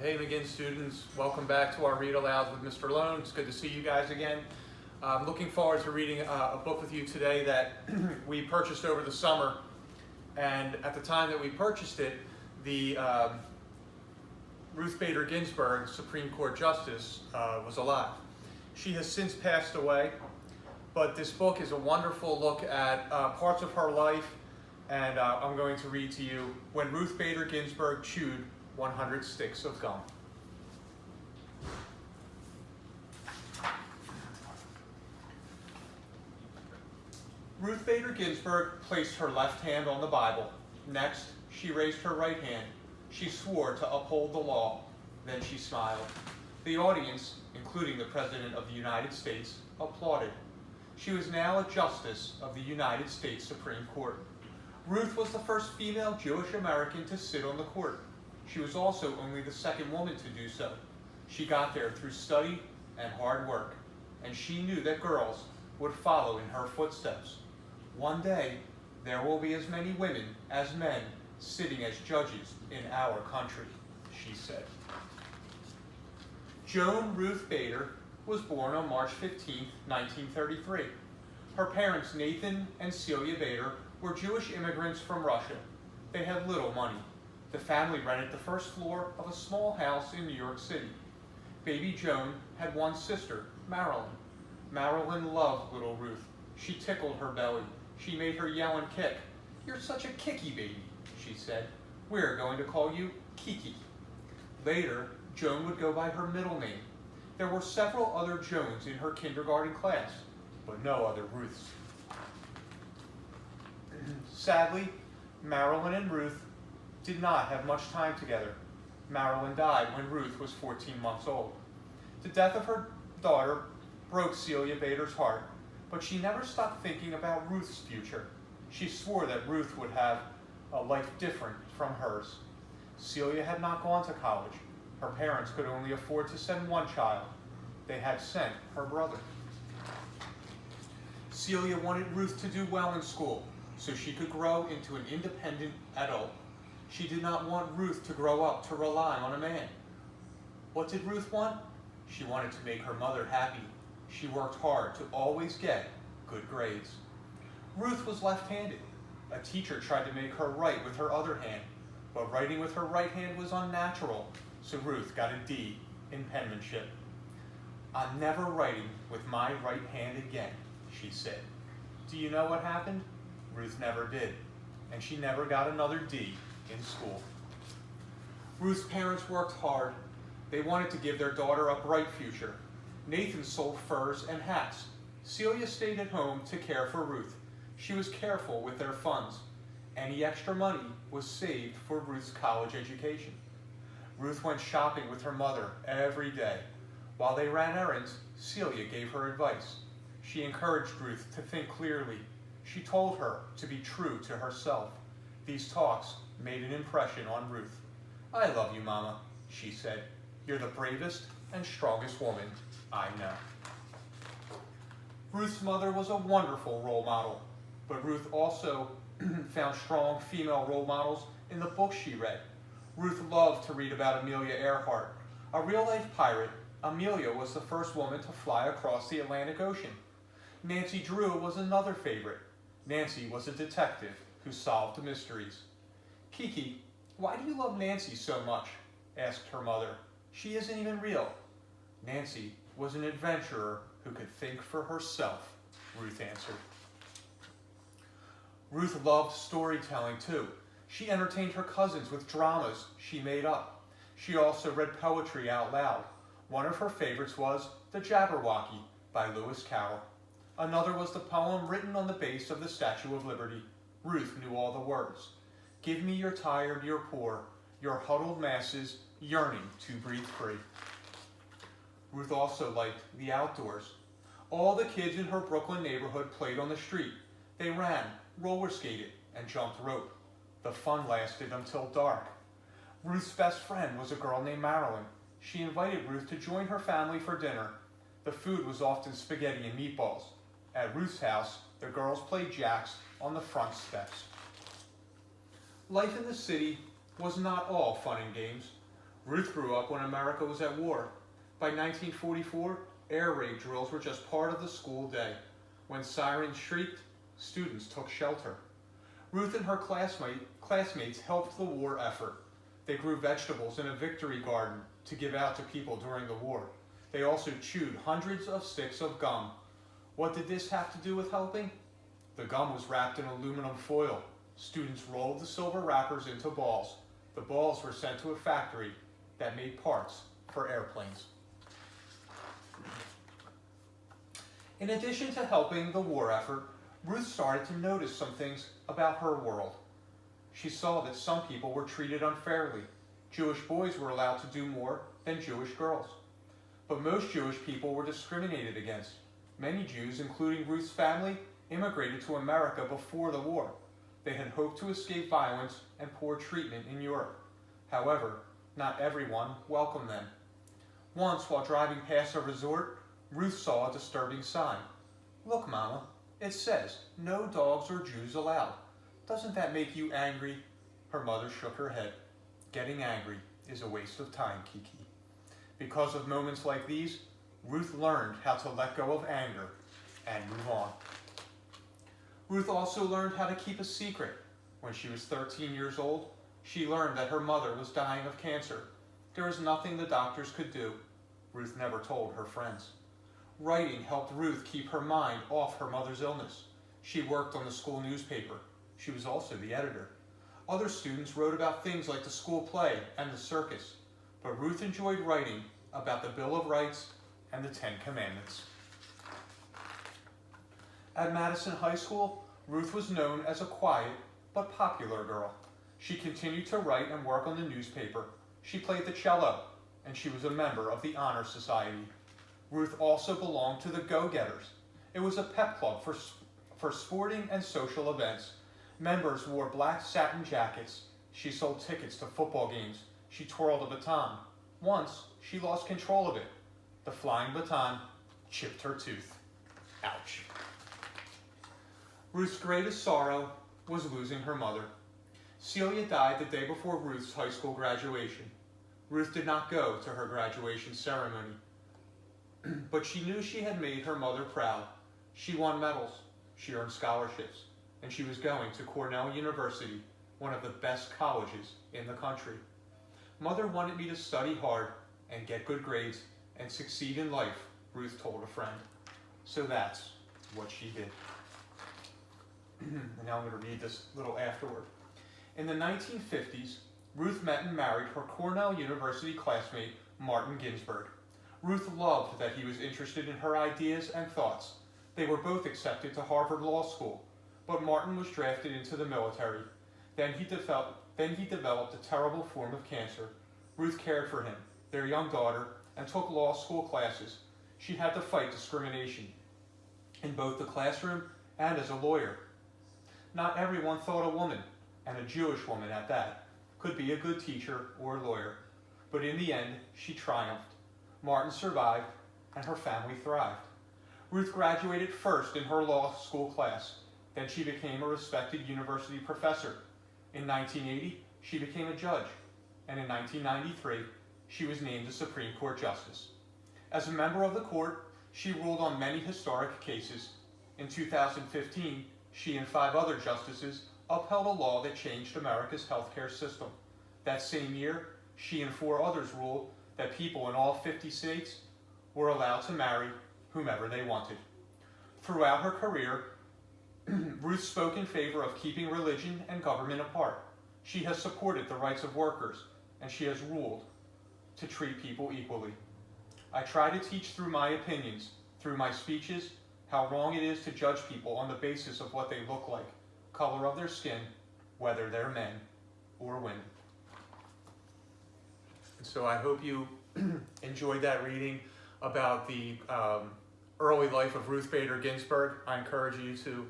Hey McGinn students, welcome back to our Read Aloud with Mr. Lohn. It's good to see you guys again. I'm looking forward to reading a book with you today that we purchased over the summer. And at the time that we purchased it, the Ruth Bader Ginsburg, Supreme Court Justice, was alive. She has since passed away, but this book is a wonderful look at parts of her life, and I'm going to read to you When Ruth Bader Ginsburg Chewed 100 Sticks of Gum. Ruth Bader Ginsburg placed her left hand on the Bible. Next, she raised her right hand. She swore to uphold the law. Then she smiled. The audience, including the President of the United States, applauded. She was now a Justice of the United States Supreme Court. Ruth was the first female Jewish American to sit on the court. She was also only the second woman to do so. She got there through study and hard work, and she knew that girls would follow in her footsteps. One day, there will be as many women as men sitting as judges in our country, she said. Joan Ruth Bader was born on March 15, 1933. Her parents, Nathan and Celia Bader, were Jewish immigrants from Russia. They had little money. The family rented the first floor of a small house in New York City. Baby Joan had one sister, Marilyn. Marilyn loved little Ruth. She tickled her belly. She made her yell and kick. "You're such a kicky baby," she said. "We're going to call you Kiki." Later, Joan would go by her middle name. There were several other Joans in her kindergarten class, but no other Ruths. Sadly, Marilyn and Ruth did not have much time together. Marilyn died when Ruth was 14 months old. The death of her daughter broke Celia Bader's heart, but she never stopped thinking about Ruth's future. She swore that Ruth would have a life different from hers. Celia had not gone to college. Her parents could only afford to send one child. They had sent her brother. Celia wanted Ruth to do well in school so she could grow into an independent adult. She did not want Ruth to grow up to rely on a man. What did Ruth want? She wanted to make her mother happy. She worked hard to always get good grades. Ruth was left-handed. A teacher tried to make her write with her other hand, but writing with her right hand was unnatural, so Ruth got a D in penmanship. "I'm never writing with my right hand again," she said. Do you know what happened? Ruth never did, and she never got another D in school. Ruth's parents worked hard. They wanted to give their daughter a bright future. Nathan sold furs and hats. Celia stayed at home to care for Ruth. She was careful with their funds. Any extra money was saved for Ruth's college education. Ruth went shopping with her mother every day. While they ran errands, Celia gave her advice. She encouraged Ruth to think clearly. She told her to be true to herself. These talks made an impression on Ruth. "I love you, Mama," she said. "You're the bravest and strongest woman I know." Ruth's mother was a wonderful role model, but Ruth also found strong female role models in the books she read. Ruth loved to read about Amelia Earhart. A real-life pirate, Amelia was the first woman to fly across the Atlantic Ocean. Nancy Drew was another favorite. Nancy was a detective who solved mysteries. "Kiki, why do you love Nancy so much?" asked her mother. "She isn't even real." "Nancy was an adventurer who could think for herself," Ruth answered. Ruth loved storytelling too. She entertained her cousins with dramas she made up. She also read poetry out loud. One of her favorites was The Jabberwocky by Lewis Carroll. Another was the poem written on the base of the Statue of Liberty. Ruth knew all the words. "Give me your tired, your poor, your huddled masses yearning to breathe free." Ruth also liked the outdoors. All the kids in her Brooklyn neighborhood played on the street. They ran, roller skated, and jumped rope. The fun lasted until dark. Ruth's best friend was a girl named Marilyn. She invited Ruth to join her family for dinner. The food was often spaghetti and meatballs. At Ruth's house, the girls played jacks on the front steps. Life in the city was not all fun and games. Ruth grew up when America was at war. By 1944, air raid drills were just part of the school day. When sirens shrieked, students took shelter. Ruth and her classmates helped the war effort. They grew vegetables in a victory garden to give out to people during the war. They also chewed hundreds of sticks of gum. What did this have to do with helping? The gum was wrapped in aluminum foil. Students rolled the silver wrappers into balls. The balls were sent to a factory that made parts for airplanes. In addition to helping the war effort, Ruth started to notice some things about her world. She saw that some people were treated unfairly. Jewish boys were allowed to do more than Jewish girls. But most Jewish people were discriminated against. Many Jews, including Ruth's family, immigrated to America before the war. They had hoped to escape violence and poor treatment in Europe. However, not everyone welcomed them. Once, while driving past a resort, Ruth saw a disturbing sign. "Look, Mama, it says, 'No dogs or Jews allowed.' Doesn't that make you angry?" Her mother shook her head. "Getting angry is a waste of time, Kiki." Because of moments like these, Ruth learned how to let go of anger and move on. Ruth also learned how to keep a secret. When she was 13 years old, she learned that her mother was dying of cancer. There was nothing the doctors could do. Ruth never told her friends. Writing helped Ruth keep her mind off her mother's illness. She worked on the school newspaper. She was also the editor. Other students wrote about things like the school play and the circus, but Ruth enjoyed writing about the Bill of Rights and the Ten Commandments. At Madison High School, Ruth was known as a quiet but popular girl. She continued to write and work on the newspaper. She played the cello, and she was a member of the Honor Society. Ruth also belonged to the Go-Getters. It was a pep club for sporting and social events. Members wore black satin jackets. She sold tickets to football games. She twirled a baton. Once, she lost control of it. The flying baton chipped her tooth. Ouch. Ruth's greatest sorrow was losing her mother. Celia died the day before Ruth's high school graduation. Ruth did not go to her graduation ceremony, but she knew she had made her mother proud. She won medals, she earned scholarships, and she was going to Cornell University, one of the best colleges in the country. Mother wanted me to study hard and get good grades and succeed in life, Ruth told a friend. So that's what she did. And now I'm going to read this little afterword. In the 1950s, Ruth met and married her Cornell University classmate, Martin Ginsberg. Ruth loved that he was interested in her ideas and thoughts. They were both accepted to Harvard Law School, but Martin was drafted into the military. Then he developed a terrible form of cancer. Ruth cared for him, their young daughter, and took law school classes. She had to fight discrimination in both the classroom and as a lawyer. Not everyone thought a woman, and a Jewish woman at that, could be a good teacher or lawyer. But in the end, she triumphed. Martin survived, and her family thrived. Ruth graduated first in her law school class. Then she became a respected university professor. In 1980, she became a judge, and in 1993, she was named a Supreme Court justice. As a member of the court, she ruled on many historic cases. In 2015, she and 5 other justices upheld a law that changed America's healthcare system. That same year, she and 4 others ruled that people in all 50 states were allowed to marry whomever they wanted. Throughout her career, Ruth spoke in favor of keeping religion and government apart. She has supported the rights of workers, and she has ruled to treat people equally. I try to teach through my opinions, through my speeches, how wrong it is to judge people on the basis of what they look like, color of their skin, whether they're men or women. And so I hope you enjoyed that reading about the early life of Ruth Bader Ginsburg. I encourage you to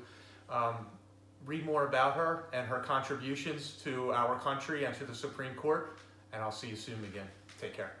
read more about her and her contributions to our country and to the Supreme Court, and I'll see you soon again. Take care.